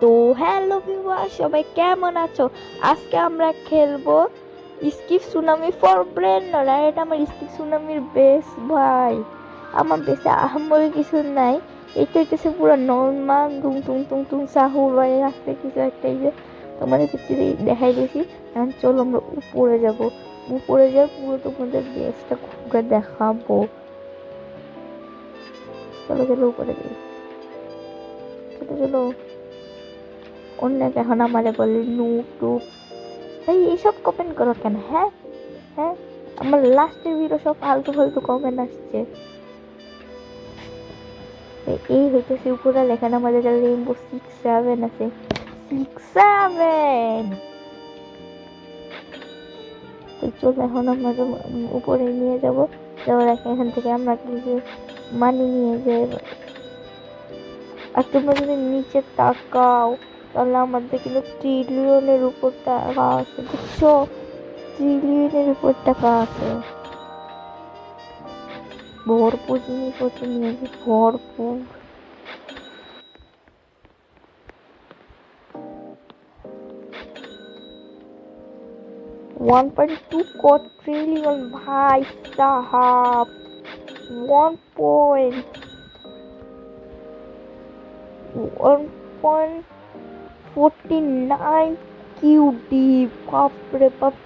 তো hello viewer, সবাই কেমন আছো? আজকে আমরা খেলবো স্কিপ সুনামি ফর ব্রেন্ডার। আর এটা আমার স্কিপ সুনামির বেস ভাই। আমার বেসে আহামরি কিছু নাই। এটা হইতেছে পুরো নর্মাল টুং টুং টুং টুং সাহু ভাই আসতে কিছু একটা তোমাদের দেখাই দিয়েছি। এখন চলো আমরা উপরে যাব। উপরে যাই পুরো তোমাদের বেসটা ঘুরে দেখাবো। চলো চলো উপরে যাই, চলো চলো। অনেক এখন আমারে বলে নুটুব। ভাই এইসব কমেন্ট করো কেন? হ্যাঁ হ্যাঁ, আমার লাস্টের ভিডিও সব ফালতু ফালতু কমেন্ট আসছে। এই হইতেছে উপরে লেখান আমাদের রেইনবো 6-7 আছে। 6-7 তো চলো এখন আমাকে উপরে নিয়ে যাবো। যাওয়ার এখান থেকে আমরা কিছু মানি নিয়ে যাই। আর তোমরা যদি নিচে তাকাও তাহলে আমাদের কিন্তু ট্রিলিয়নের উপর টাকা আছে, বুঝছো? ট্রিলিয়নের উপর টাকা আছে। ভরপুর জিনিসপত্র নিয়েছি, ভরপুর। 1.2 ট্রিলিয়ন ভাই সাহাব। 1.49 কিউডি, বাপরে বাপ।